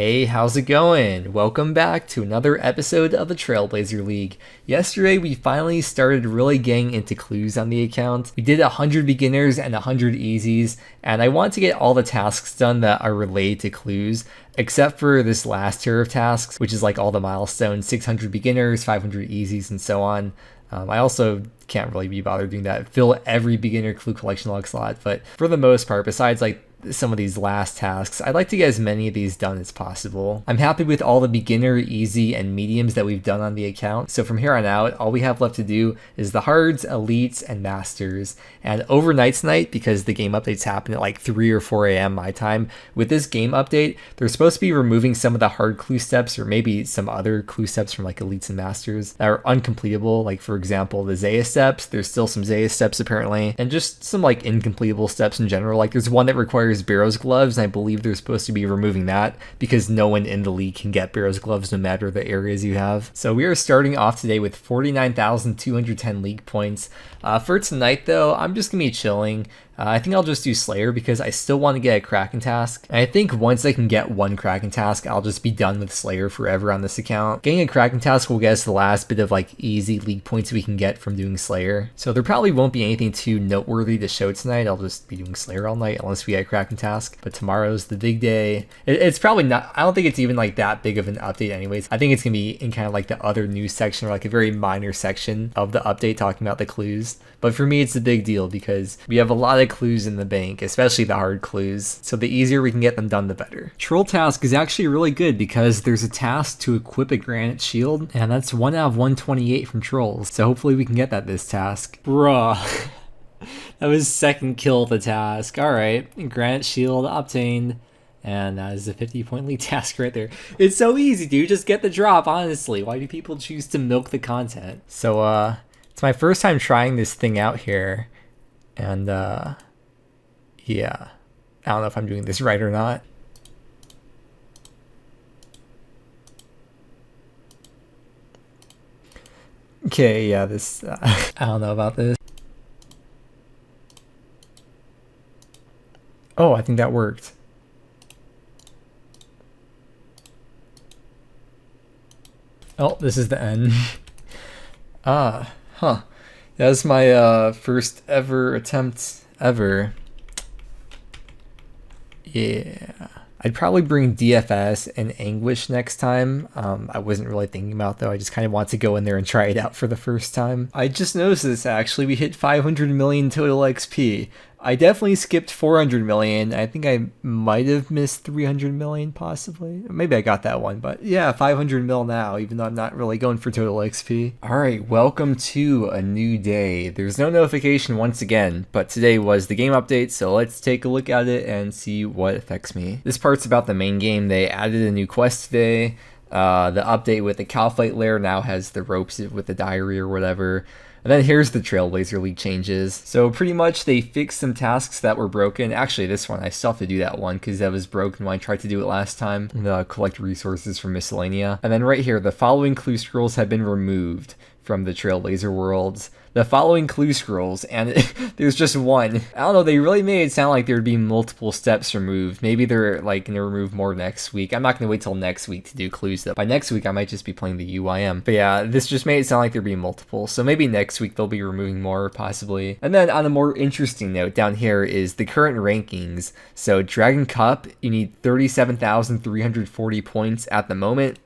Hey, how's it going? Welcome back to another episode of the Trailblazer League. Yesterday, we finally started really getting into clues on the account. We did 100 beginners and 100 easies, and I want to get all the tasks done that are related to clues, except for this last tier of tasks, which is like all the milestones, 600 beginners, 500 easies, and so on. I also can't really be bothered doing that, fill every beginner clue collection log slot, but for the most part, besides like some of these last tasks, I'd like to get as many of these done as possible. I'm happy with all the beginner, easy, and mediums that we've done on the account, so from here on out, all we have left to do is the hards, elites, and masters. And overnight tonight, because the game updates happen at like 3 or 4 a.m. my time, with this game update, they're supposed to be removing some of the hard clue steps, or maybe some other clue steps from like elites and masters that are uncompletable, like for example, the Zaya steps. There's still some Zaya steps apparently, and just some like incompletable steps in general. Like there's one that requires Barrow's gloves, and I believe they're supposed to be removing that because no one in the league can get Barrow's gloves no matter the areas you have. So we are starting off today with 49,210 league points. For tonight though, I'm just gonna be chilling. I think I'll just do Slayer because I still want to get a Kraken task. And I think once I can get one Kraken task, I'll just be done with Slayer forever on this account. Getting a Kraken task will get us the last bit of like easy league points we can get from doing Slayer. So there probably won't be anything too noteworthy to show tonight. I'll just be doing Slayer all night unless we get a Kraken task. But tomorrow's the big day. It's probably not, I don't think it's even like that big of an update anyways. I think it's going to be in kind of like the other news section, or like a very minor section of the update talking about the clues. But for me, it's a big deal because we have a lot of clues in the bank, especially the hard clues. So the easier we can get them done, the better. Troll task is actually really good because there's a task to equip a granite shield, and that's 1 out of 128 from trolls. So hopefully we can get this task. Bruh. That was second kill of the task. Alright, granite shield obtained. And that is a 50-point league task right there. It's so easy, dude. Just get the drop, honestly. Why do people choose to milk the content? So, it's my first time trying this thing out here. And, yeah. I don't know if I'm doing this right or not. Okay, yeah, this, I don't know about this. Oh, I think that worked. Oh, this is the end. That was my first ever attempt ever. Yeah. I'd probably bring DFS and Anguish next time. I wasn't really thinking about though. I just kind of want to go in there and try it out for the first time. I just noticed this actually. We hit 500 million total XP. I definitely skipped 400 million. I think I might have missed 300 million possibly. Maybe I got that one, but yeah, 500 mil now, even though I'm not really going for total XP. All right, welcome to a new day. There's no notification once again, but today was the game update, so let's take a look at it and see what affects me. This part's about the main game. They added a new quest today. The update with the Calphite lair now has the ropes with the diary or whatever. And then here's the Trailblazer League changes. So pretty much they fixed some tasks that were broken. Actually, this one, I still have to do that one because that was broken when I tried to do it last time. Collect resources from miscellaneous. And then right here, the following clue scrolls have been removed from the Trailblazer worlds. The following clue scrolls, and there's just one. I don't know, they really made it sound like there'd be multiple steps removed. Maybe they're like gonna remove more next week. I'm not gonna wait till next week to do clues though. By next week, I might just be playing the UIM. But yeah, this just made it sound like there'd be multiple. So maybe next week they'll be removing more, possibly. And then on a more interesting note, down here is the current rankings. So Dragon Cup, you need 37,340 points at the moment.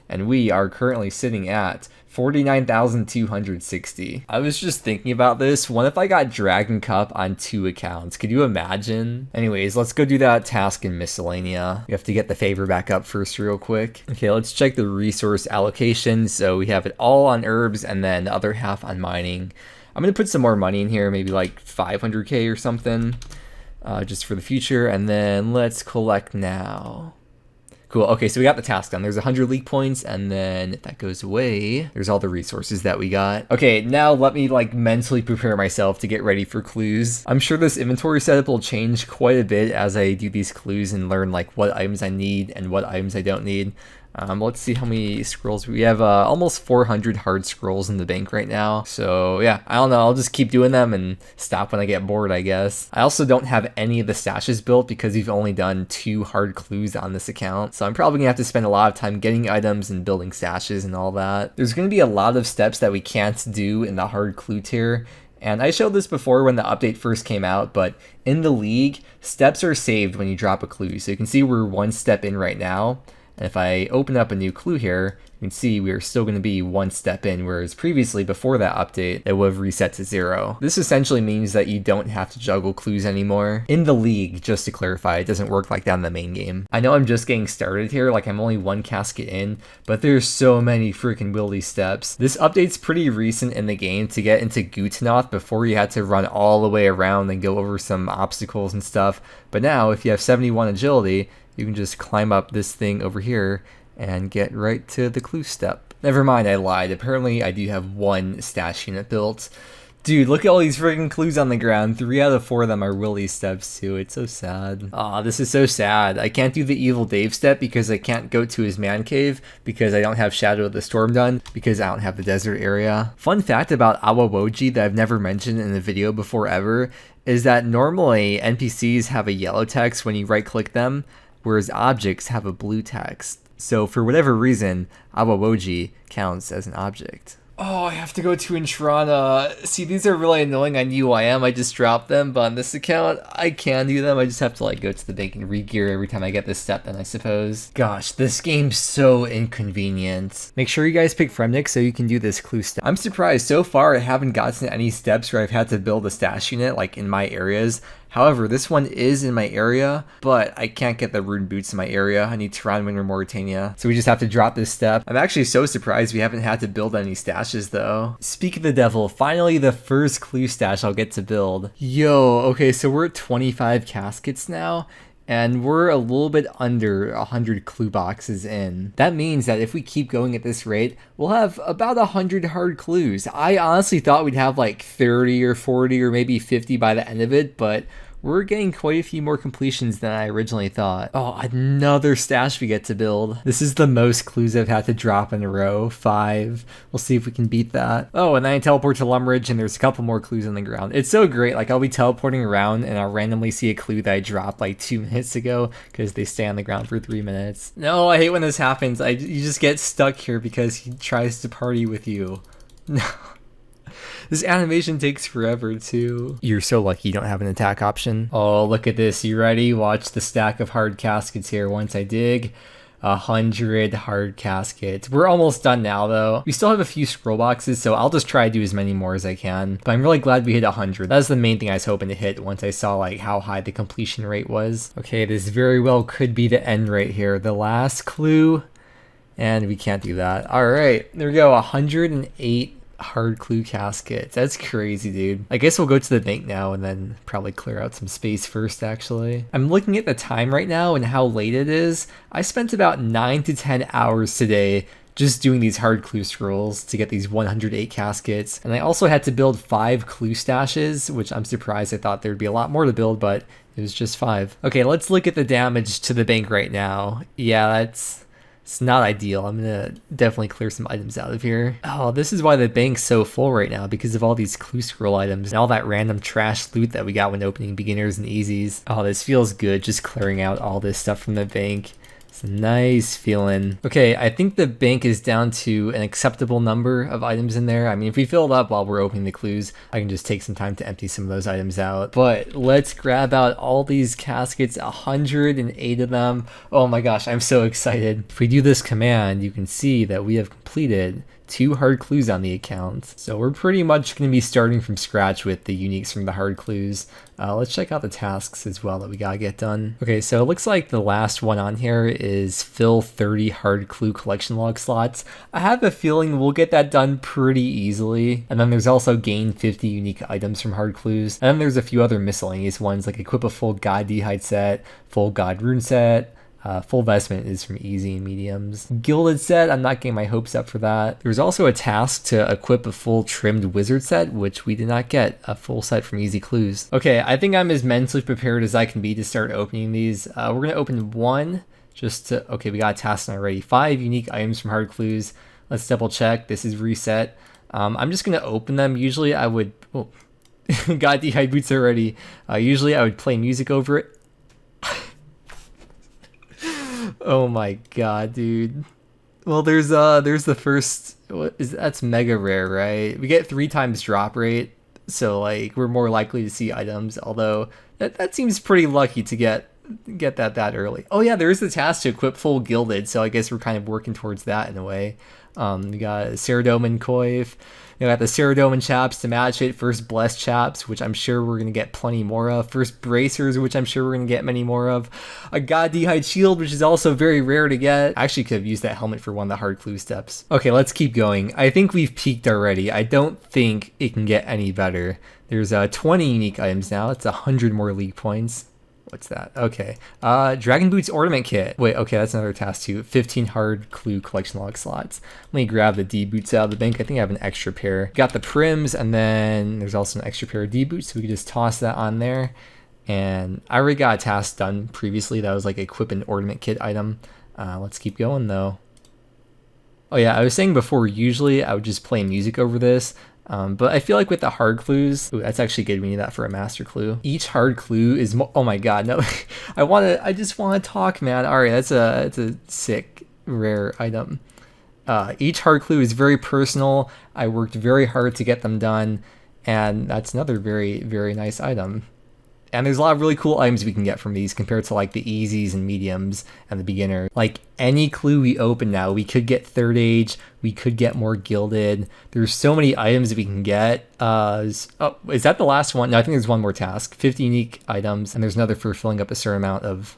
And we are currently sitting at 49,260. I was just thinking about this. What if I got Dragon Cup on 2 accounts? Could you imagine? Anyways, let's go do that task in miscellaneous. We have to get the favor back up first real quick. Okay, let's check the resource allocation. So we have it all on herbs and then the other half on mining. I'm going to put some more money in here, maybe like 500k or something, just for the future. And then let's collect now. Cool. Okay, so we got the task done. There's 100 league points, and then if that goes away, there's all the resources that we got. Okay, now let me like mentally prepare myself to get ready for clues. I'm sure this inventory setup will change quite a bit as I do these clues and learn like what items I need and what items I don't need. Let's see how many scrolls we have. Almost 400 hard scrolls in the bank right now. So yeah, I don't know. I'll just keep doing them and stop when I get bored, I guess. I also don't have any of the stashes built because we've only done 2 hard clues on this account. So I'm probably gonna have to spend a lot of time getting items and building stashes and all that. There's gonna be a lot of steps that we can't do in the hard clue tier. And I showed this before when the update first came out, but in the league, steps are saved when you drop a clue. So you can see we're 1 step in right now. And if I open up a new clue here, you can see we are still going to be 1 step in, whereas previously, before that update, it would have reset to 0. This essentially means that you don't have to juggle clues anymore. In the league, just to clarify, it doesn't work like that in the main game. I know I'm just getting started here, like I'm only 1 casket in, but there's so many freaking wildy steps. This update's pretty recent in the game. To get into Gutanoth, before you had to run all the way around and go over some obstacles and stuff, but now if you have 71 agility, you can just climb up this thing over here and get right to the clue step. Never mind, I lied. Apparently I do have 1 stash unit built. Dude, look at all these freaking clues on the ground. 3 out of 4 of them are Willy steps too. It's so sad. Aw, this is so sad. I can't do the Evil Dave step because I can't go to his man cave because I don't have Shadow of the Storm done because I don't have the desert area. Fun fact about Awawoji that I've never mentioned in a video before ever is that normally NPCs have a yellow text when you right click them, whereas objects have a blue text. So for whatever reason, Awawoji counts as an object. Oh, I have to go to Intrana. See, these are really annoying on UIM. I just dropped them, but on this account, I can do them. I just have to like go to the bank and re-gear every time I get this step then, I suppose. Gosh, this game's so inconvenient. Make sure you guys pick Fremennik so you can do this clue step. I'm surprised. So far, I haven't gotten any steps where I've had to build a stash unit like in my areas. However, this one is in my area, but I can't get the rune boots in my area. I need Taranwin or Mauritania. So we just have to drop this step. I'm actually so surprised we haven't had to build any stashes though. Speak of the devil, finally the first clue stash I'll get to build. Yo, okay, so we're at 25 caskets now. And we're a little bit under 100 clue boxes in. That means that if we keep going at this rate, we'll have about 100 hard clues. I honestly thought we'd have like 30 or 40 or maybe 50 by the end of it, but we're getting quite a few more completions than I originally thought. Oh, another stash we get to build. This is the most clues I've had to drop in a row, 5. We'll see if we can beat that. Oh, and then I teleport to Lumridge and there's a couple more clues on the ground. It's so great, like I'll be teleporting around and I'll randomly see a clue that I dropped like 2 minutes ago because they stay on the ground for 3 minutes. No, I hate when this happens. You just get stuck here because he tries to party with you. No. This animation takes forever too. You're so lucky you don't have an attack option. Oh, look at this. You ready? Watch the stack of hard caskets here. Once I dig, 100 hard caskets. We're almost done now though. We still have a few scroll boxes, so I'll just try to do as many more as I can. But I'm really glad we hit 100. That's the main thing I was hoping to hit once I saw like how high the completion rate was. Okay, this very well could be the end right here. The last clue. And we can't do that. All right, there we go. 108 hard clue caskets. That's crazy, dude. I guess we'll go to the bank now and then probably clear out some space first, actually. I'm looking at the time right now and how late it is. I spent about 9 to 10 hours today just doing these hard clue scrolls to get these 108 caskets. And I also had to build 5 clue stashes, which I'm surprised. I thought there'd be a lot more to build, but it was just 5. Okay, let's look at the damage to the bank right now. Yeah, it's not ideal. I'm gonna definitely clear some items out of here. Oh, this is why the bank's so full right now, because of all these clue scroll items and all that random trash loot that we got when opening beginners and easies. Oh, this feels good, just clearing out all this stuff from the bank. It's a nice feeling. Okay, I think the bank is down to an acceptable number of items in there. I mean, if we fill it up while we're opening the clues, I can just take some time to empty some of those items out. But let's grab out all these caskets, 108 of them. Oh my gosh, I'm so excited. If we do this command, you can see that we have completed 2 hard clues on the account. So we're pretty much going to be starting from scratch with the uniques from the hard clues. Let's check out the tasks as well that we gotta get done. Okay, so it looks like the last one on here is fill 30 hard clue collection log slots. I have a feeling we'll get that done pretty easily. And then there's also gain 50 unique items from hard clues. And then there's a few other miscellaneous ones like equip a full god d'hide set, full god rune set, full vestment is from easy and mediums. Gilded set, I'm not getting my hopes up for that. There's also a task to equip a full trimmed wizard set, which we did not get a full set from easy clues. Okay, I think I'm as mentally prepared as I can be to start opening these. We're gonna open 1, just to, okay, we got a task done already. 5 unique items from hard clues. Let's double check. This is reset. I'm just gonna open them. Usually I would, oh, got D-hide boots already. Usually I would play music over it. Oh my god, dude. Well, there's the first, that's mega rare, right? We get 3 times drop rate, so like we're more likely to see items, although that seems pretty lucky to get that early. Oh yeah, there is the task to equip full gilded, so I guess we're kind of working towards that in a way. We got Ceradoman Coif. We got the Ceradoman chaps to match it. First Blessed chaps, which I'm sure we're gonna get plenty more of. First Bracers, which I'm sure we're gonna get many more of. A God D-hide shield, which is also very rare to get. I actually could have used that helmet for one of the hard clue steps. Okay, let's keep going. I think we've peaked already. I don't think it can get any better. There's 20 unique items now. It's 100 more league points. What's that? Okay. Dragon Boots Ornament Kit. Wait, okay, that's another task too. 15 hard clue collection log slots. Let me grab the D boots out of the bank. I think I have an extra pair. Got the Prims, and then there's also an extra pair of D boots, so we can just toss that on there. And I already got a task done previously. That was like equip an ornament kit item. Let's keep going though. Oh yeah, I was saying before, usually I would just play music over this. But I feel like with the hard clues, ooh, that's actually good. We need that for a master clue. Each hard clue is, oh my god, no, I just want to talk, man. All right, it's a sick, rare item. Each hard clue is very personal. I worked very hard to get them done, and that's another very, very nice item. And there's a lot of really cool items we can get from these compared to like the easies and mediums and the beginner. Like any clue we open now, we could get third age, we could get more gilded. There's so many items that we can get. Oh, is that the last one? No, I think there's one more task. 50 unique items, and there's another for filling up a certain amount of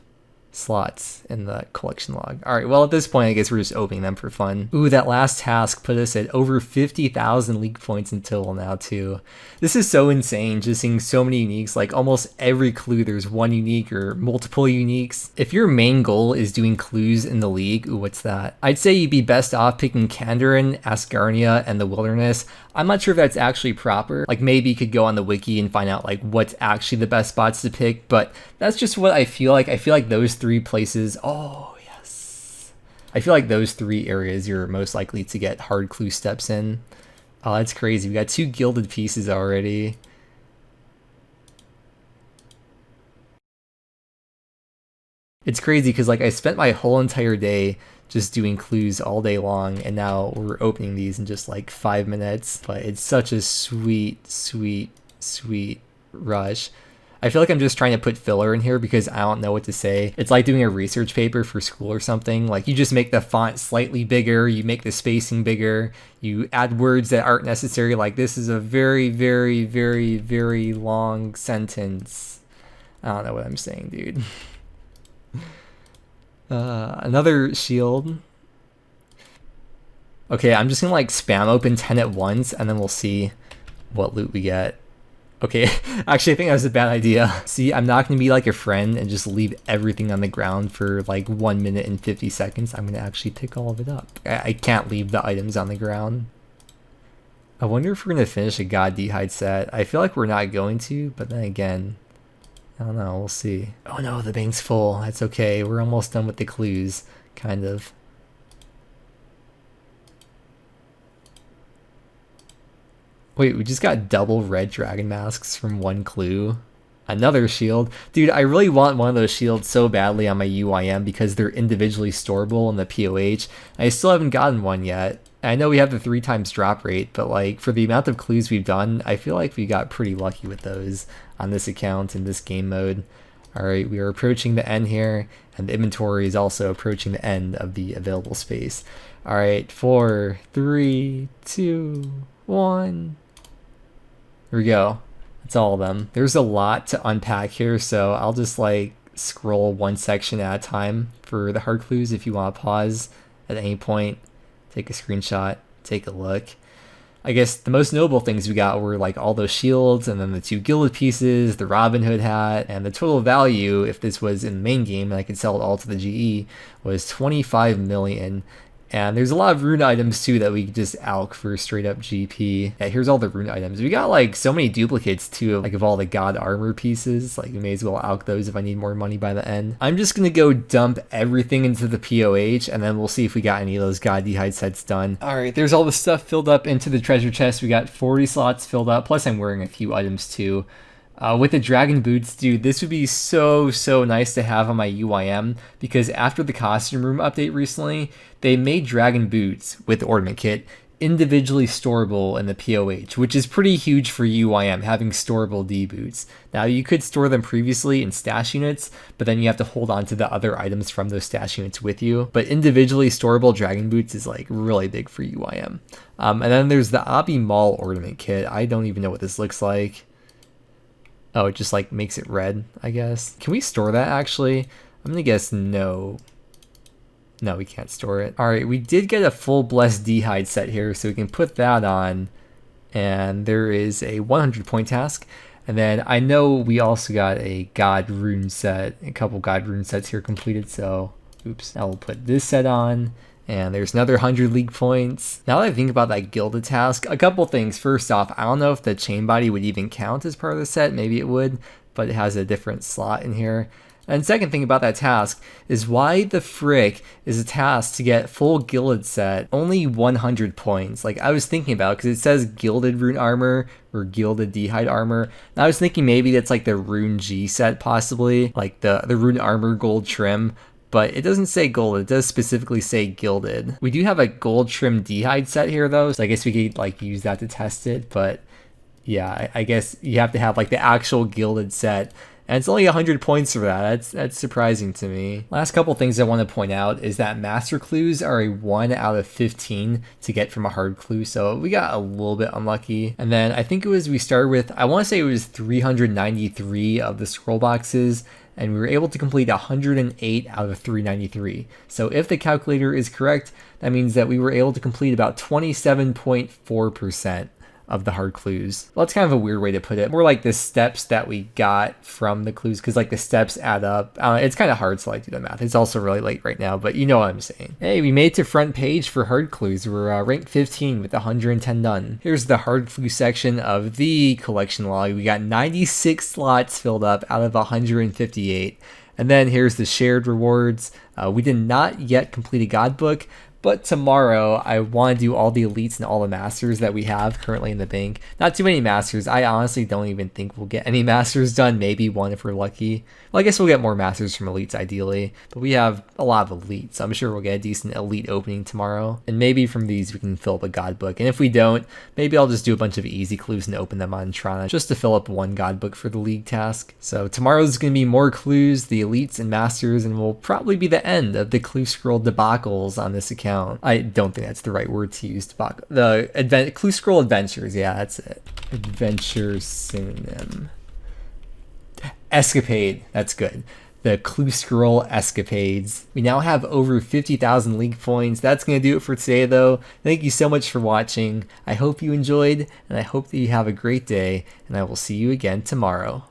slots in the collection log. All right, well, at this point, I guess we're just opening them for fun. Ooh, that last task put us at over 50,000 league points in total now, too. This is so insane, just seeing so many uniques. Like, almost every clue, there's one unique or multiple uniques. If your main goal is doing clues in the league, ooh, what's that? I'd say you'd be best off picking Kandarin, Asgarnia, and the Wilderness. I'm not sure if that's actually proper. Like, maybe you could go on the wiki and find out, like, what's actually the best spots to pick, but that's just what I feel like. I feel like those 3 places, oh, yes. I feel like those 3 areas you're most likely to get hard clue steps in. Oh, that's crazy. We got 2 gilded pieces already. It's crazy because, like, I spent my whole entire day just doing clues all day long, and now we're opening these in just like 5 minutes. But it's such a sweet, sweet, sweet rush. I feel like I'm just trying to put filler in here because I don't know what to say. It's like doing a research paper for school or something. Like, you just make the font slightly bigger, you make the spacing bigger, you add words that aren't necessary. Like, this is a very, very, very, very long sentence. I don't know what I'm saying, dude. Another shield. Okay, I'm just gonna like spam open 10 at once, and then we'll see what loot we get. Okay, actually I think that was a bad idea. See, I'm not gonna be like a friend and just leave everything on the ground for like 1 minute and 50 seconds. I'm gonna actually pick all of it up. I can't leave the items on the ground. I wonder if we're gonna finish a God D-hide set. I feel like we're not going to, but then again, I don't know, we'll see. Oh no, the bank's full. That's okay. We're almost done with the clues, kind of. Wait, we just got double red dragon masks from 1 clue. Another shield. Dude, I really want one of those shields so badly on my UIM because they're individually storable in the POH. I still haven't gotten one yet. I know we have the 3 times drop rate, but like for the amount of clues we've done, I feel like we got pretty lucky with those on this account in this game mode. All right, we are approaching the end here, and the inventory is also approaching the end of the available space. All right, 4, 3, 2, 1. Here we go. That's all of them. There's a lot to unpack here, so I'll just like scroll one section at a time for the hard clues. If you want to pause at any point, take a screenshot, take a look. I guess the most notable things we got were like all those shields, and then the 2 gilded pieces, the Robin Hood hat, and the total value, if this was in the main game and I could sell it all to the GE, was 25 million. And there's a lot of rune items too that we can just alch for straight up GP. Yeah, here's all the rune items. We got like so many duplicates too, like of all the god armor pieces. Like we may as well alch those if I need more money by the end. I'm just gonna go dump everything into the POH, and then we'll see if we got any of those god d'hide sets done. Alright, there's all the stuff filled up into the treasure chest. We got 40 slots filled up, plus I'm wearing a few items too. With the dragon boots, dude, this would be so nice to have on my UIM, because after the costume room update recently, they made dragon boots with the ornament kit individually storable in the POH, which is pretty huge for UIM, having storable D boots. Now, you could store them previously in stash units, but then you have to hold on to the other items from those stash units with you. But individually storable dragon boots is like really big for UIM. And then there's the Abi Mall ornament kit. I don't even know what this looks like. Oh, it just like makes it red, I guess. Can we store that actually? I'm gonna guess no. No, we can't store it. All right, we did get a full blessed d'hide set here, so we can put that on. And there is a 100 point task. And then I know we also got a god rune set, a couple god rune sets here completed. So, oops, now we'll put this set on. And there's another 100 league points. Now that I think about that gilded task, a couple things. First off, I don't know if the chain body would even count as part of the set. Maybe it would, but it has a different slot in here. And second thing about that task is why the frick is a task to get full gilded set only 100 points. Like I was thinking about, because it says gilded rune armor or gilded d'hide armor. And I was thinking maybe that's like the rune G set possibly, like the rune armor gold trim. But it doesn't say gold, it does specifically say gilded. We do have a gold trim d'hide set here though, so I guess we could like use that to test it, but yeah, I guess you have to have like the actual gilded set. And it's only 100 points for that. That's surprising to me. Last couple things I want to point out is that master clues are a 1 out of 15 to get from a hard clue, so we got a little bit unlucky. And then I think it was, we started with, I want to say it was 393 of the scroll boxes, and we were able to complete 108 out of 393. So if the calculator is correct, that means that we were able to complete about 27.4% of the hard clues. Well, that's kind of a weird way to put it. More like the steps that we got from the clues, because like the steps add up. It's kind of hard to like do the math. It's also really late right now, but you know what I'm saying. Hey, we made it to front page for hard clues. We're ranked 15 with 110 done. Here's the hard clue section of the collection log. We got 96 slots filled up out of 158. And then here's the shared rewards. We did not yet complete a god book, but tomorrow, I want to do all the elites and all the masters that we have currently in the bank. Not too many masters. I honestly don't even think we'll get any masters done. Maybe one if we're lucky. Well, I guess we'll get more masters from elites ideally. But we have a lot of elites. So I'm sure we'll get a decent elite opening tomorrow. And maybe from these we can fill up a god book. And if we don't, maybe I'll just do a bunch of easy clues and open them on Trana just to fill up one god book for the league task. So tomorrow's going to be more clues, the elites and masters, and will probably be the end of the clue scroll debacles on this account. I don't think that's the right word to use. The clue scroll adventures. Yeah, that's it. Adventure synonym. Escapade. That's good. The clue scroll escapades. We now have over 50,000 league points. That's going to do it for today though. Thank you so much for watching. I hope you enjoyed, and I hope that you have a great day, and I will see you again tomorrow.